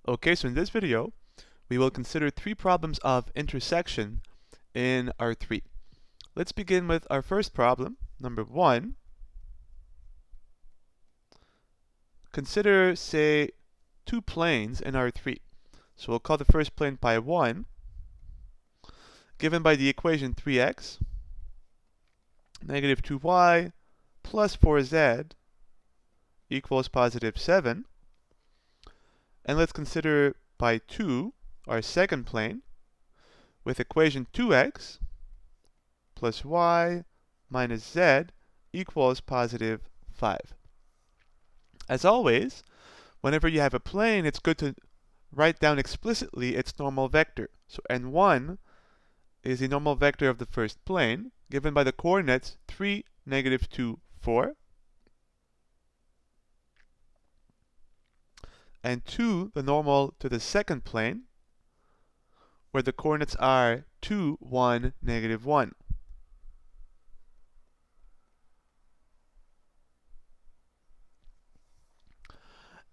Okay, so in this video, we will consider 3 problems of intersection in R3. Let's begin with our first problem, number 1. Consider, say, 2 planes in R3. So we'll call the first plane pi 1, given by the equation 3x, negative 2y, plus 4z equals positive 7. And let's consider pi 2, our second plane, with equation 2x plus y minus z equals positive 5. As always, whenever you have a plane, it's good to write down explicitly its normal vector. So n1 is the normal vector of the first plane, given by the coordinates 3, negative 2, 4. And 2, the normal to the second plane, where the coordinates are 2, 1, negative 1.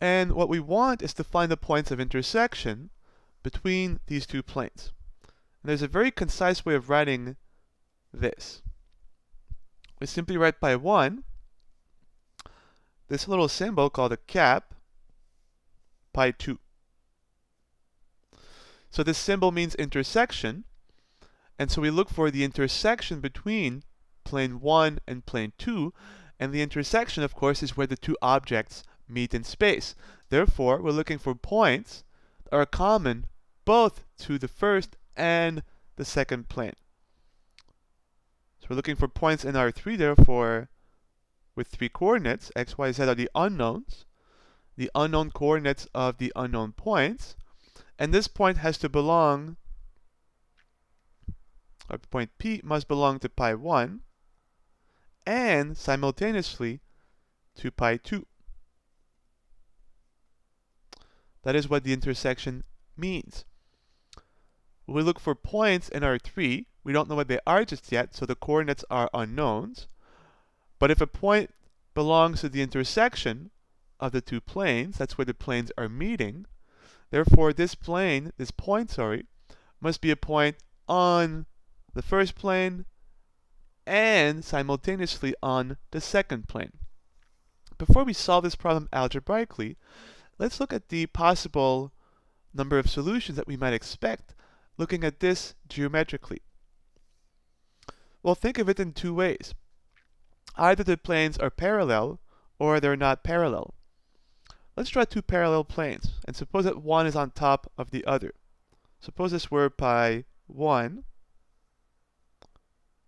And what we want is to find the points of intersection between these two planes. And there's a very concise way of writing this. We simply write pi 1, this little symbol called a cap, pi 2. So this symbol means intersection, and so we look for the intersection between plane 1 and plane 2, and the intersection, of course, is where the two objects meet in space. Therefore, we're looking for points that are common both to the first and the second plane. So we're looking for points in R3, therefore, with 3 coordinates, x, y, z are the unknowns, the unknown coordinates of the unknown points, and this point has to belong, or point P must belong to pi 1, and simultaneously to pi 2. That is what the intersection means. When we look for points in R3, we don't know what they are just yet, so the coordinates are unknowns. But if a point belongs to the intersection of the two planes, that's where the planes are meeting, therefore this point, must be a point on the first plane and simultaneously on the second plane. Before we solve this problem algebraically, let's look at the possible number of solutions that we might expect looking at this geometrically. Well, think of it in 2 ways. Either the planes are parallel or they're not parallel. Let's draw 2 parallel planes, and suppose that one is on top of the other. Suppose this were pi 1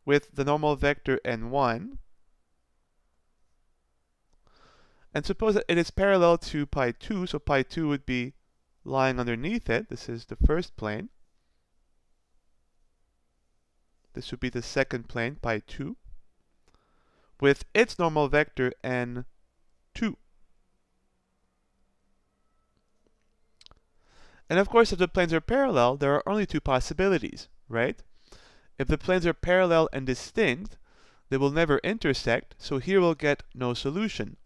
with the normal vector n1, and suppose that it is parallel to pi 2, so pi 2 would be lying underneath it. This is the first plane. This would be the second plane, pi 2, with its normal vector n2. And of course, if the planes are parallel, there are only 2 possibilities, right? If the planes are parallel and distinct, they will never intersect, so here we'll get no solution.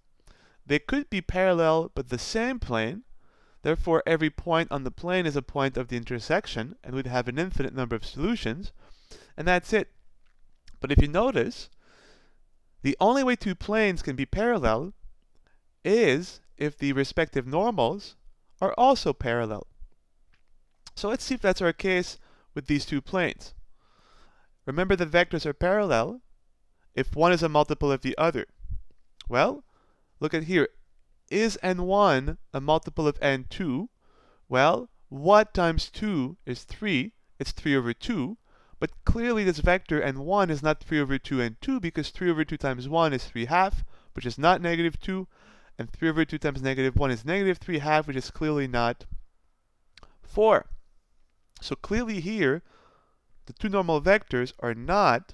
They could be parallel but the same plane, therefore every point on the plane is a point of the intersection, and we'd have an infinite number of solutions, and that's it. But if you notice, the only way 2 planes can be parallel is if the respective normals are also parallel. So let's see if that's our case with these 2 planes. Remember, the vectors are parallel if one is a multiple of the other. Well, look at here. Is n1 a multiple of n2? Well, what times 2 is 3? It's 3 over 2. But clearly this vector n1 is not 3 over 2 and 2, because 3 over 2 times 1 is 3/2, which is not negative 2. And 3 over 2 times negative 1 is negative 3/2, which is clearly not 4. So clearly here, the 2 normal vectors are not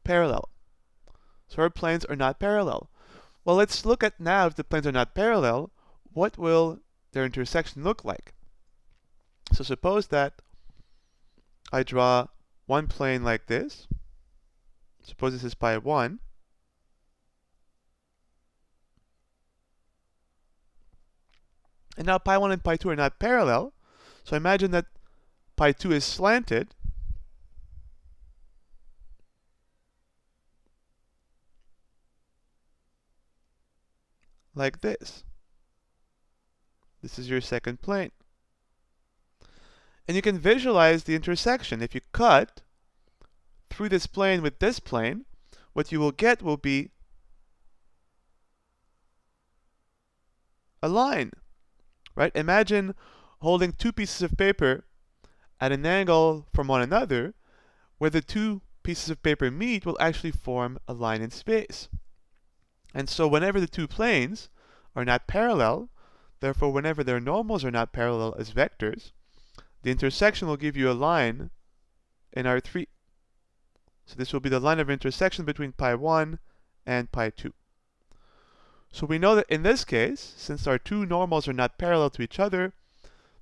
parallel. So our planes are not parallel. Well, let's look at now, if the planes are not parallel, what will their intersection look like? So suppose that I draw one plane like this. Suppose this is pi 1. And now pi 1 and pi 2 are not parallel. So imagine that pi 2 is slanted. Like this. This is your second plane. And you can visualize the intersection. If you cut through this plane with this plane, what you will get will be a line, right? Imagine holding two pieces of paper at an angle from one another, where the two pieces of paper meet will actually form a line in space. And so whenever the two planes are not parallel, therefore whenever their normals are not parallel as vectors, the intersection will give you a line in R3. So this will be the line of intersection between pi 1 and pi 2. So we know that in this case, since our two normals are not parallel to each other,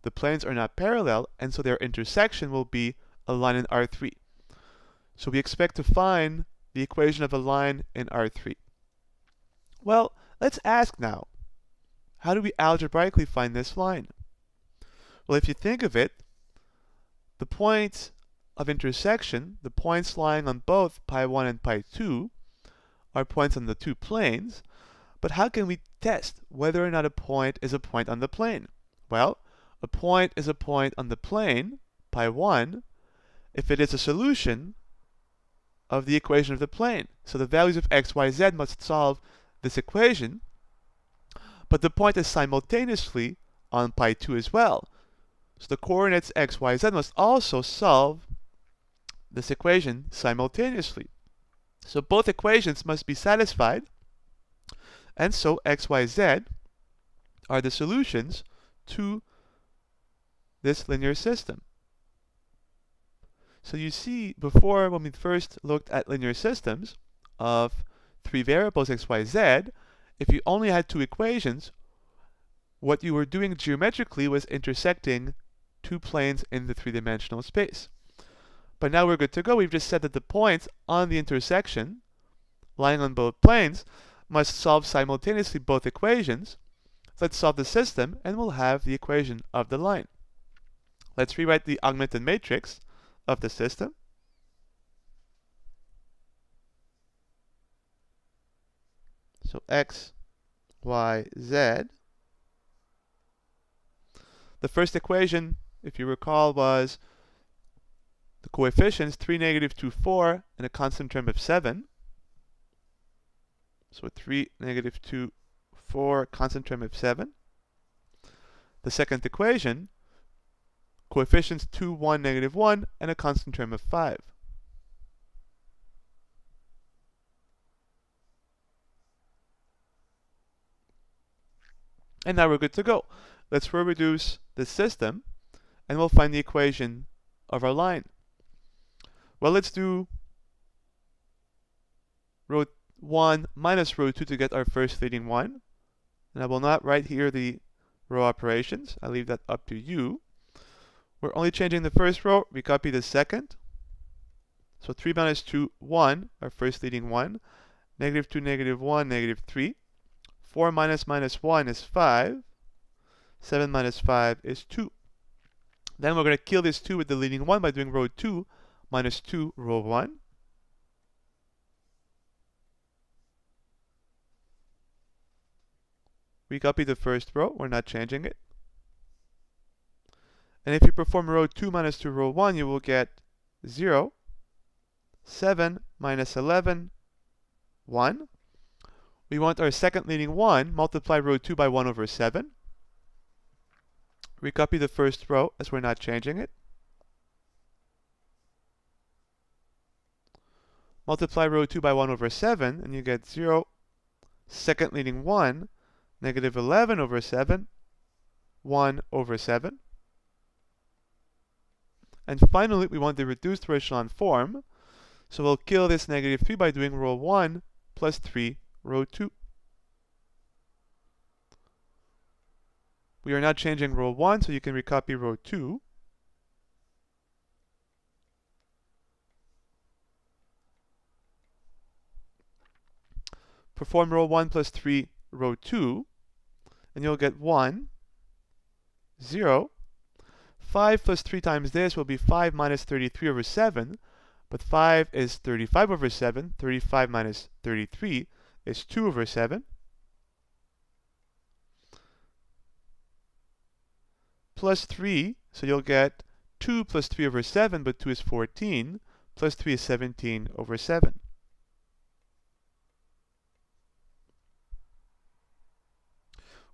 the planes are not parallel, and so their intersection will be a line in R3. So we expect to find the equation of a line in R3. Well, let's ask now, how do we algebraically find this line? Well, if you think of it, the points of intersection, the points lying on both pi 1 and pi 2, are points on the two planes. But how can we test whether or not a point is a point on the plane? Well, a point is a point on the plane, pi 1, if it is a solution of the equation of the plane. So the values of x, y, z must solve this equation, but the point is simultaneously on pi 2 as well. So the coordinates x, y, z must also solve this equation simultaneously. So both equations must be satisfied, and so x, y, z are the solutions to this linear system. So you see, before, when we first looked at linear systems of three variables x, y, z, if you only had two equations, what you were doing geometrically was intersecting two planes in the three-dimensional space. But now we're good to go. We've just said that the points on the intersection, lying on both planes, must solve simultaneously both equations. Let's solve the system, and we'll have the equation of the line. Let's rewrite the augmented matrix of the system. So x, y, z. The first equation, if you recall, was the coefficients 3, negative 2, 4, and a constant term of 7. So 3, negative 2, 4, constant term of 7. The second equation, coefficients 2, 1, negative 1, and a constant term of 5. And now we're good to go. Let's reduce this system, and we'll find the equation of our line. Well, let's do row 1 minus row 2 to get our first leading one. And I will not write here the row operations. I leave that up to you. We're only changing the first row. We copy the second. So 3 minus 2, 1, our first leading one. Negative 2, negative 1, negative 3. 4 minus minus 1 is 5. 7 minus 5 is 2. Then we're going to kill this 2 with the leading 1 by doing row 2 minus 2, row 1. We copy the first row. We're not changing it. And if you perform row 2 minus 2, row 1, you will get 0. 7 minus 11, 1. We want our second leading 1, multiply row 2 by 1 over 7. Recopy the first row as we're not changing it. Multiply row 2 by 1 over 7, and you get 0. Second leading 1, negative 11 over 7, 1 over 7. And finally, we want the reduced row echelon form. So we'll kill this negative 3 by doing row 1 plus 3, row 2. We are not changing row 1, so you can recopy row 2. Perform row 1 plus 3, row 2, and you'll get 1, 0. 5 plus 3 times this will be 5 minus 33 over 7. But 5 is 35 over 7. 35 minus 33 is 2 over 7. Plus 3, so you'll get 2 plus 3 over 7, but 2 is 14. Plus 3 is 17 over 7.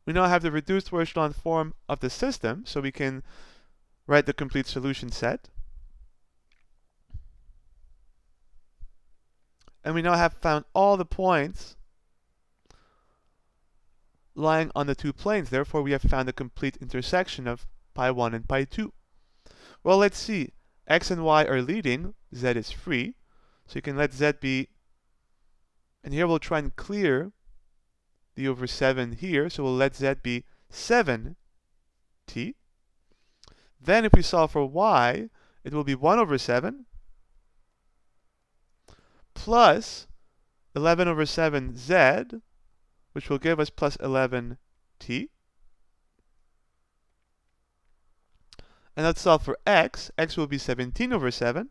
We now have the reduced echelon form of the system, so we can write the complete solution set. And we now have found all the points lying on the two planes. Therefore, we have found the complete intersection of pi 1 and pi 2. Well, let's see. X and Y are leading. Z is free. So you can let Z be, and here we'll try and clear the over 7 here. So we'll let Z be 7t. Then if we solve for Y, it will be 1 over 7 plus 11 over 7Z, which will give us plus 11t. And let's solve for x. X will be 17 over 7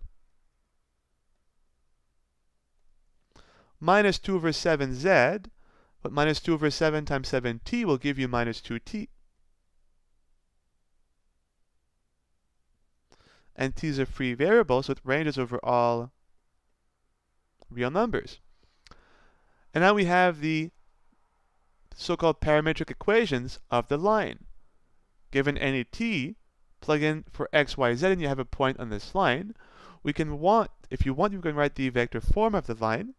minus 2 over 7z, but minus 2 over 7 times 7t will give you minus 2t. And t is a free variable, so it ranges over all real numbers. And now we have the so-called parametric equations of the line. Given any t, plug in for x, y, z, and you have a point on this line. If you want, you can write the vector form of the line.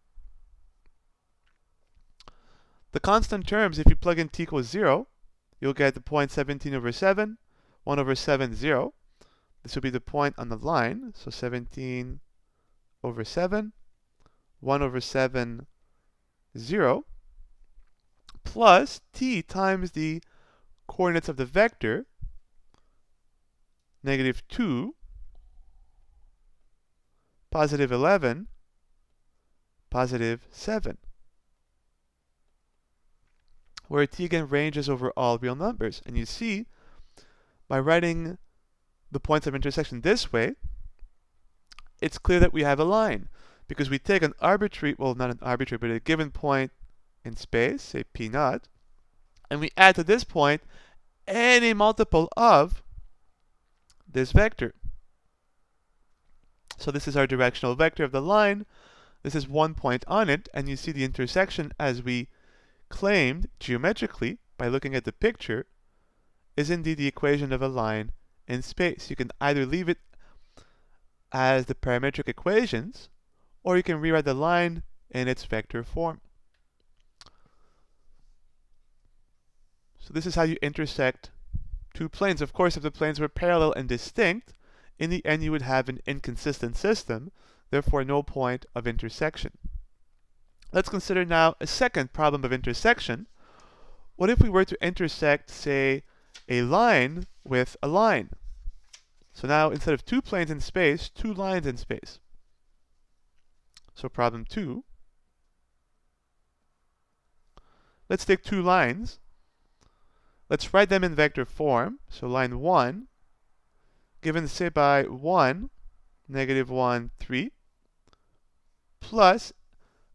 The constant terms, if you plug in t equals 0, you'll get the point 17 over 7, 1 over 7, 0. This will be the point on the line, so 17 over 7, 1 over 7, 0, plus t times the coordinates of the vector, negative 2, positive 11, positive 7, where t again ranges over all real numbers. And you see, by writing the points of intersection this way, it's clear that we have a line, because we take an arbitrary, well, not an arbitrary, but a given point in space, say p naught, and we add to this point any multiple of this vector. So this is our directional vector of the line. This is one point on it, and you see the intersection, as we claimed geometrically by looking at the picture, is indeed the equation of a line in space. You can either leave it as the parametric equations, or you can rewrite the line in its vector form. So this is how you intersect two planes. Of course, if the planes were parallel and distinct, in the end you would have an inconsistent system, therefore no point of intersection. Let's consider now a second problem of intersection. What if we were to intersect, say, a line with a line? So now, instead of two planes in space, two lines in space. So problem 2. Let's take two lines. Let's write them in vector form. So line 1, given say by 1, negative 1, 3, plus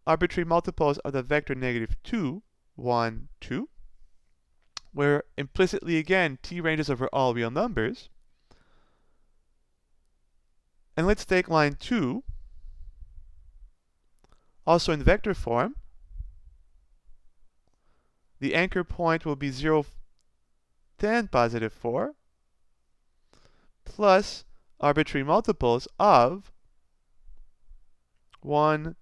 arbitrary multiples of the vector negative 2, 1, 2, where implicitly again t ranges over all real numbers. And let's take line 2, also in vector form. The anchor point will be 0, 10, positive 4, plus arbitrary multiples of 1,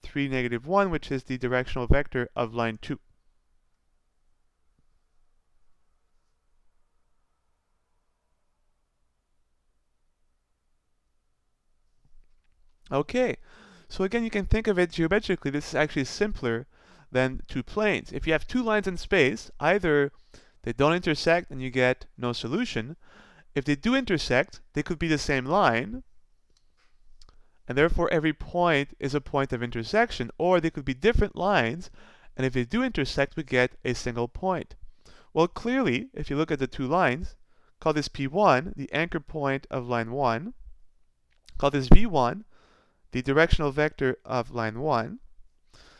3, negative 1, which is the directional vector of line 2. Okay, so again, you can think of it geometrically. This is actually simpler than two planes. If you have two lines in space, either they don't intersect and you get no solution. If they do intersect, they could be the same line, and therefore every point is a point of intersection, or they could be different lines, and if they do intersect, we get a single point. Well, clearly, if you look at the two lines, call this P1, the anchor point of line 1. Call this V1, the directional vector of line 1.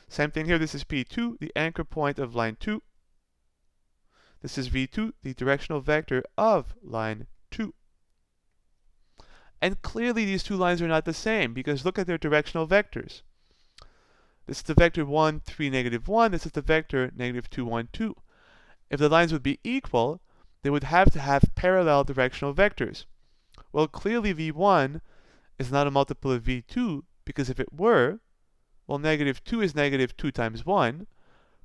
Same thing here, this is P2, the anchor point of line 2. This is V2, the directional vector of line 2. And clearly these two lines are not the same, because look at their directional vectors. This is the vector 1, 3, negative 1. This is the vector negative 2, 1, 2. If the lines would be equal, they would have to have parallel directional vectors. Well, clearly V1 is not a multiple of V2, because if it were, well, negative 2 is negative 2 times 1,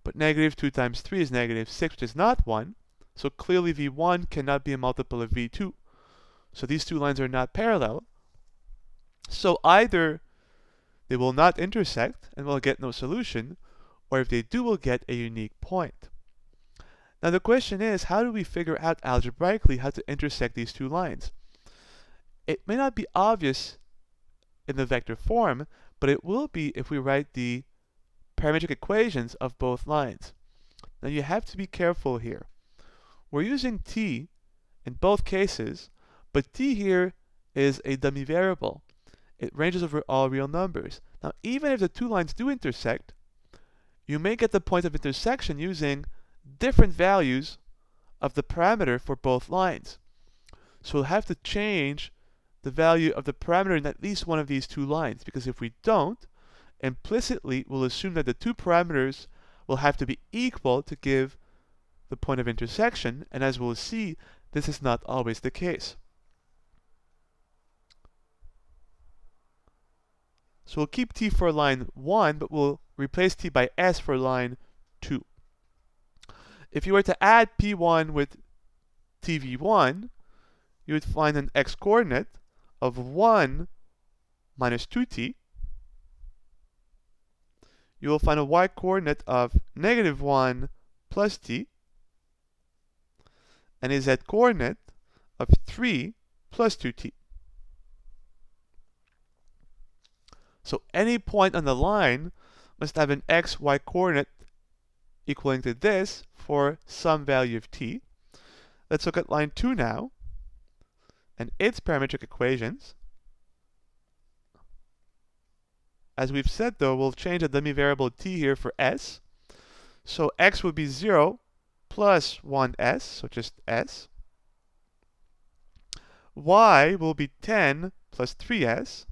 but negative 2 times 3 is negative 6, which is not 1. So clearly V1 cannot be a multiple of V2. So these two lines are not parallel. So either they will not intersect and we'll get no solution, or if they do, we'll get a unique point. Now the question is, how do we figure out algebraically how to intersect these two lines? It may not be obvious in the vector form, but it will be if we write the parametric equations of both lines. Now you have to be careful here. We're using t in both cases, but t here is a dummy variable. It ranges over all real numbers. Now even if the two lines do intersect, you may get the point of intersection using different values of the parameter for both lines. So we'll have to change the value of the parameter in at least one of these two lines, because if we don't, implicitly we'll assume that the two parameters will have to be equal to give the point of intersection, and as we'll see, this is not always the case. So we'll keep t for line 1, but we'll replace t by s for line 2. If you were to add p1 with tv1, you would find an x-coordinate of 1 minus 2t. You will find a y-coordinate of negative 1 plus t, and a z-coordinate of 3 plus 2t. So any point on the line must have an x, y coordinate equaling to this for some value of t. Let's look at line 2 now, and its parametric equations. As we've said though, we'll change the dummy variable t here for s. So x would be 0 plus 1s, so just s. Y will be 10 plus 3s.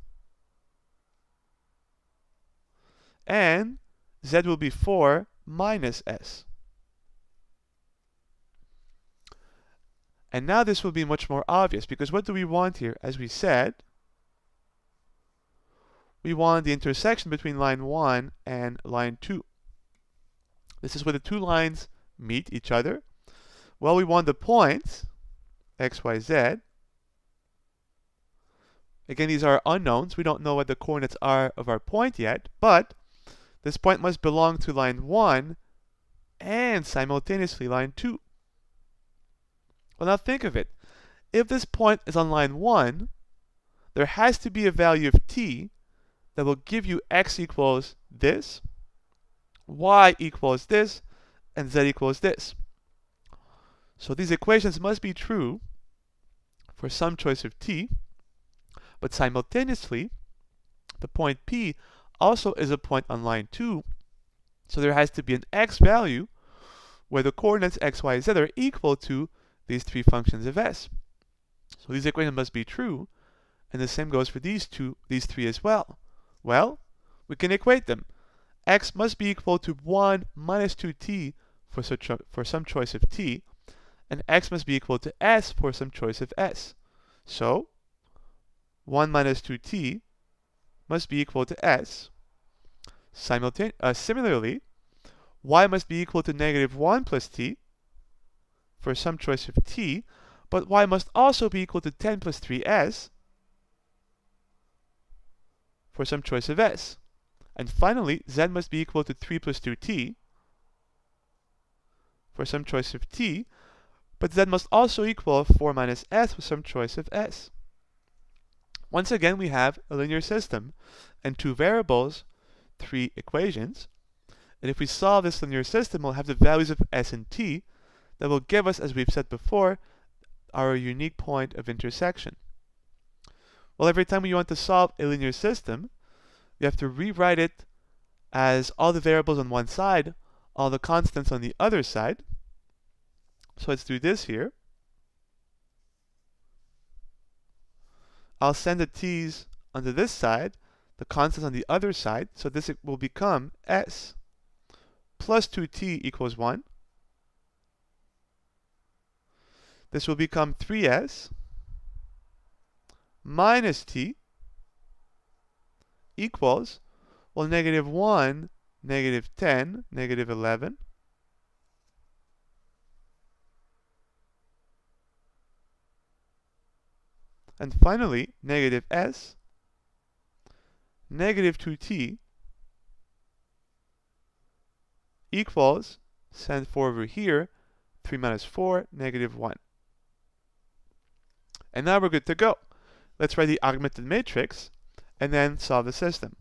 And z will be 4 minus s. And now this will be much more obvious, because what do we want here? As we said, we want the intersection between line 1 and line 2. This is where the two lines meet each other. Well, we want the points, x, y, z. Again, these are unknowns. We don't know what the coordinates are of our point yet, but this point must belong to line 1 and simultaneously line 2. Well, now think of it. If this point is on line 1, there has to be a value of t that will give you x equals this, y equals this, and z equals this. So these equations must be true for some choice of t, but simultaneously, the point P also is a point on line 2, so there has to be an x value where the coordinates x, y, z are equal to these three functions of s. So these equations must be true, and the same goes for these three as well. Well, we can equate them. X must be equal to 1 minus 2t for some choice of t, and x must be equal to s for some choice of s. So 1 minus 2t must be equal to s. Similarly, y must be equal to negative 1 plus t for some choice of t, but y must also be equal to 10 plus 3s for some choice of s. And finally, z must be equal to 3 plus 2t for some choice of t, but z must also equal 4 minus s for some choice of s. Once again, we have a linear system and two variables, three equations. And if we solve this linear system, we'll have the values of s and t that will give us, as we've said before, our unique point of intersection? Well, every time you want to solve a linear system, you have to rewrite it as all the variables on one side, all the constants on the other side. So let's do this here. I'll send the t's onto this side, the constants on the other side, so this will become s plus 2t equals 1. This will become 3s minus t equals, well, negative 1, negative 10, negative 11. And finally, negative s, negative 2t equals, send 4 over here, 3 minus 4, negative 1. And now we're good to go. Let's write the augmented matrix and then solve the system.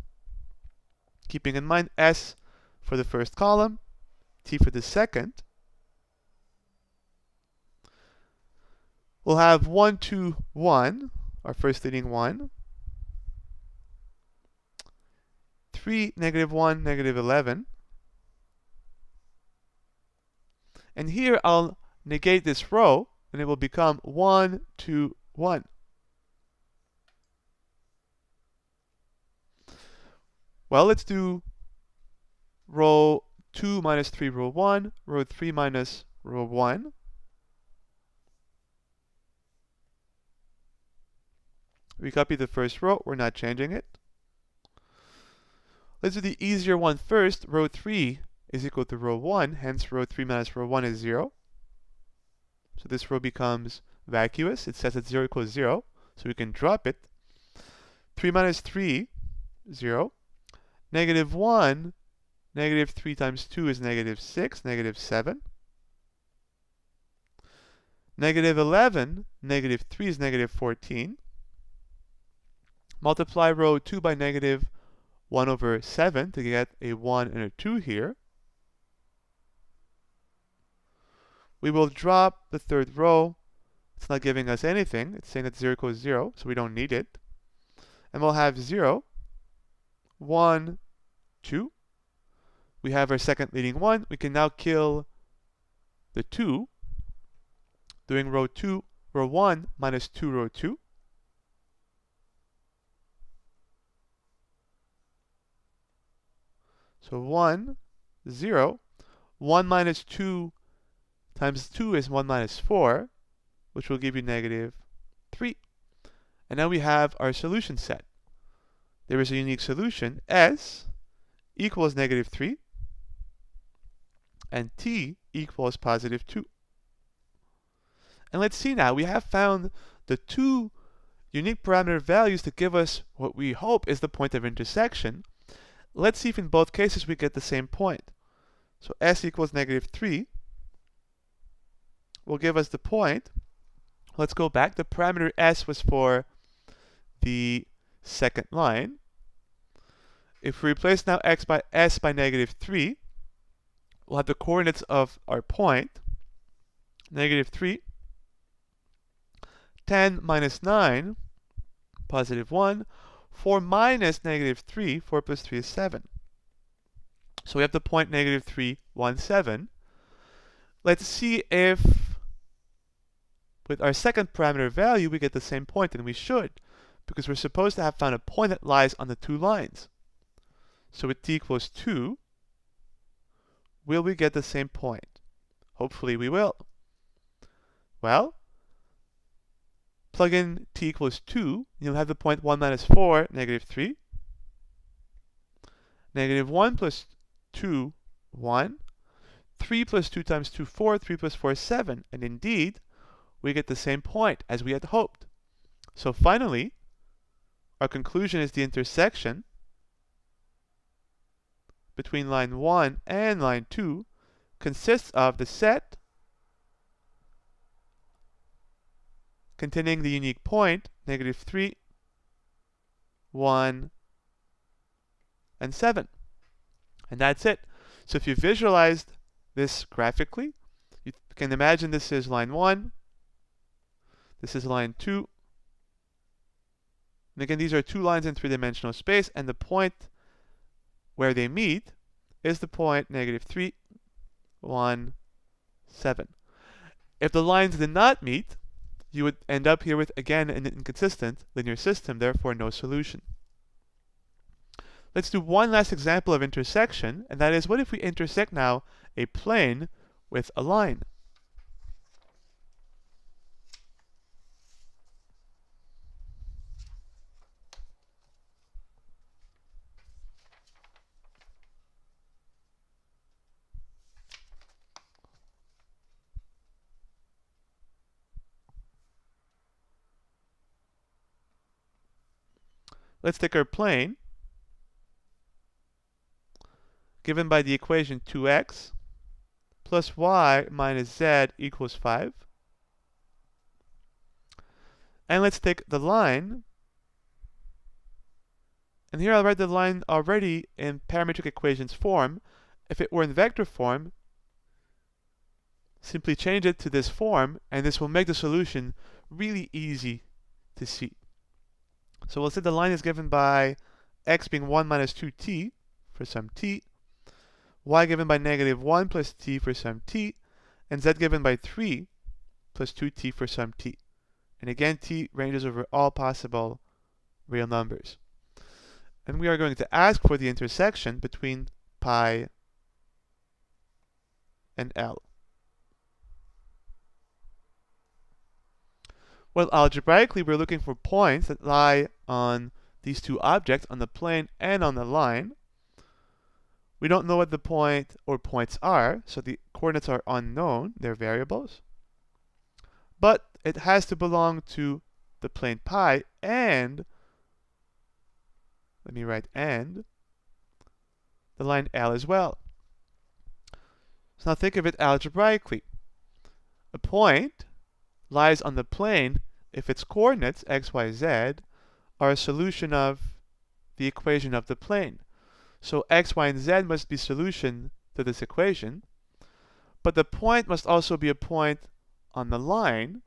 Keeping in mind S for the first column, T for the second. We'll have 1, 2, 1, our first leading 1. 3, negative 1, negative 11. And here I'll negate this row, and it will become 1, 2, 1. Well, let's do row 2 minus 3, row 1, row 3 minus row 1. We copy the first row, we're not changing it. Let's do the easier one first. Row 3 is equal to row 1, hence row 3 minus row 1 is 0. So this row becomes vacuous. It says that 0 equals 0, so we can drop it. 3 minus 3, 0. Negative 1, negative 3 times 2 is negative 6, negative 7. Negative 11, negative 3 is negative 14. Multiply row 2 by negative 1 over 7 to get a 1 and a 2 here. We will drop the third row. It's not giving us anything. It's saying that 0 equals 0, so we don't need it. And we'll have 0, 1, 2. We have our second leading 1. We can now kill the 2, doing row 1 minus 2, row 2. So 1, 0. 1 minus 2 times 2 is 1 minus 4, which will give you negative 3. And now we have our solution set. There is a unique solution, S equals negative 3, and T equals positive 2. And let's see now, we have found the two unique parameter values to give us what we hope is the point of intersection. Let's see if in both cases we get the same point. So S equals negative 3 will give us the point. Let's go back. The parameter S was for the second line. If we replace now S by negative 3, we'll have the coordinates of our point. Negative 3, 10 minus 9, positive 1. 4 minus negative 3, 4 plus 3 is 7. So we have the point negative 3, 1, 7. Let's see if with our second parameter value we get the same point, and we should, because we're supposed to have found a point that lies on the two lines. So with t equals 2, will we get the same point? Hopefully we will. Well, plug in t equals 2, you'll have the point 1 minus 4, negative 3. Negative 1 plus 2, 1. 3 plus 2 times 2, 4. 3 plus 4 is 7. And indeed, we get the same point as we had hoped. So finally, our conclusion is the intersection between line 1 and line 2 consists of the set containing the unique point, negative 3, 1, and 7. And that's it. So if you visualized this graphically, you can imagine this is line 1, This is line 2. And again, these are two lines in three-dimensional space, and the point where they meet is the point -3, 1, 7. If the lines did not meet, you would end up here with, again, an inconsistent linear system, therefore no solution. Let's do one last example of intersection, and that is, what if we intersect now a plane with a line? Let's take our plane, given by the equation 2x plus y minus z equals 5. And let's take the line, and here I'll write the line already in parametric equations form. If it were in vector form, simply change it to this form, and this will make the solution really easy to see. So we'll say the line is given by x being 1 minus 2t for some t, y given by -1 plus t for some t, and z given by 3 plus 2t for some t. And again, t ranges over all possible real numbers. And we are going to ask for the intersection between pi and L. Well, algebraically, we're looking for points that lie on these two objects, on the plane and on the line. We don't know what the point or points are, so the coordinates are unknown, they're variables. But it has to belong to the plane pi and, let me write and, the line L as well. So now think of it algebraically. A point lies on the plane if its coordinates, x, y, z, are a solution of the equation of the plane. So x, y, and z must be solution to this equation, but the point must also be a point on the line,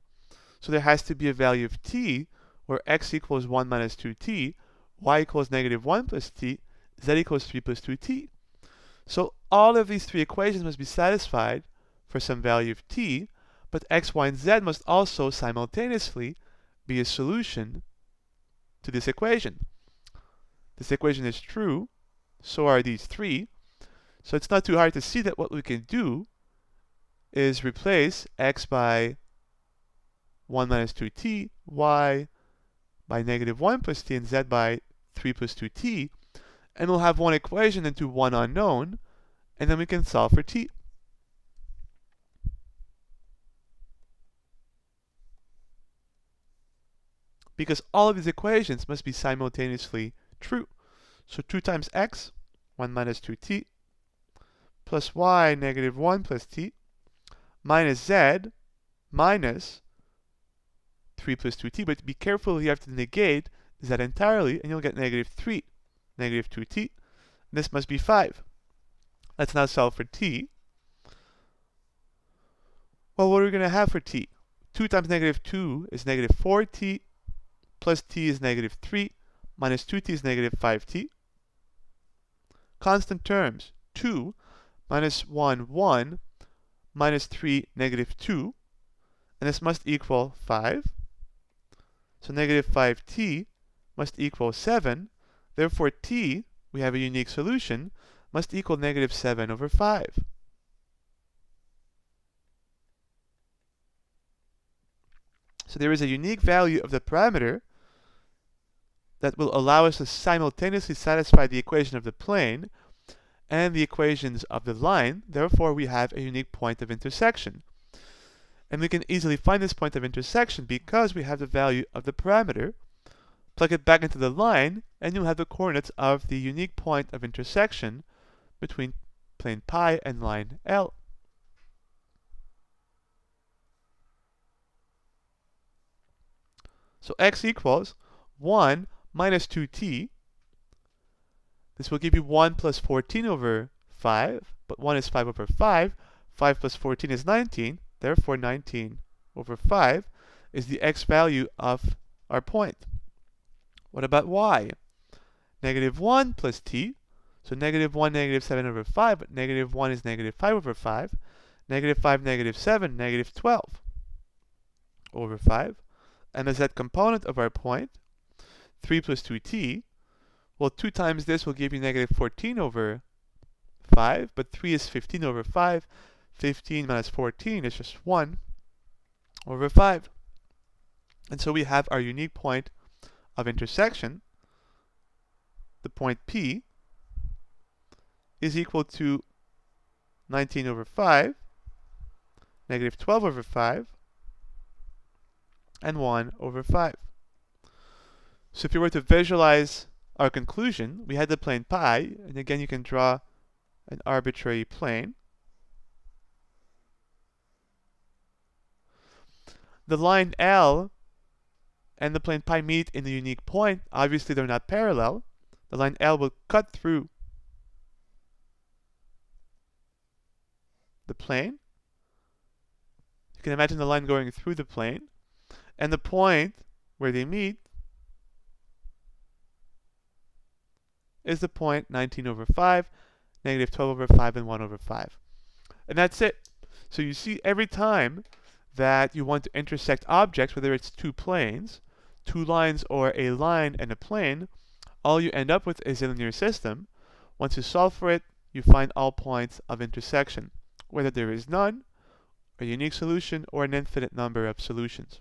so there has to be a value of t where x equals 1 minus 2t, y equals -1 plus t, z equals 3 plus 2t. So all of these three equations must be satisfied for some value of t, but x, y, and z must also simultaneously be a solution to this equation. This equation is true, so are these three. So it's not too hard to see that what we can do is replace x by 1 minus 2t, y by -1 plus t, and z by 3 plus 2t, and we'll have one equation into one unknown, and then we can solve for t. Because all of these equations must be simultaneously true. So 2 times x, 1 minus 2t, plus y, -1 plus t, minus z, minus 3 plus 2t. But be careful, you have to negate z entirely, and you'll get -3, -2t. This must be 5. Let's now solve for t. Well, what are we going to have for t? 2 times -2 is -4t, plus t is -3, minus 2t is -5t. Constant terms, 2 minus 1, 1, minus 3, -2, and this must equal 5. So -5t must equal 7. Therefore, t, we have a unique solution, must equal -7 over 5. So there is a unique value of the parameter that will allow us to simultaneously satisfy the equation of the plane and the equations of the line. Therefore, we have a unique point of intersection. And we can easily find this point of intersection because we have the value of the parameter. Plug it back into the line, and you'll have the coordinates of the unique point of intersection between plane pi and line L. So x equals 1 minus 2t. This will give you 1 plus 14 over 5, but 1 is 5 over 5. 5 plus 14 is 19, therefore 19 over 5. is the x value of our point. What about y? Negative 1 plus t. So negative 1, negative 7 over 5, but negative 1 is negative 5 over 5. Negative 5, negative 7, negative 12 over 5. And the z component of our point, 3 plus 2t. Well, 2 times this will give you negative 14 over 5, but 3 is 15 over 5. 15 minus 14 is just 1 over 5. And so we have our unique point of intersection. The point P is equal to 19 over 5, negative 12 over 5, and 1 over 5. So if you were to visualize our conclusion, we had the plane pi, and again you can draw an arbitrary plane. The line L and the plane pi meet in the unique point. Obviously they're not parallel. The line L will cut through the plane. You can imagine the line going through the plane, and the point where they meet is the point 19 over 5, negative 12 over 5, and 1 over 5. And that's it. So you see, every time that you want to intersect objects, whether it's two planes, two lines, or a line and a plane, all you end up with is a linear system. Once you solve for it, you find all points of intersection, whether there is none, a unique solution, or an infinite number of solutions.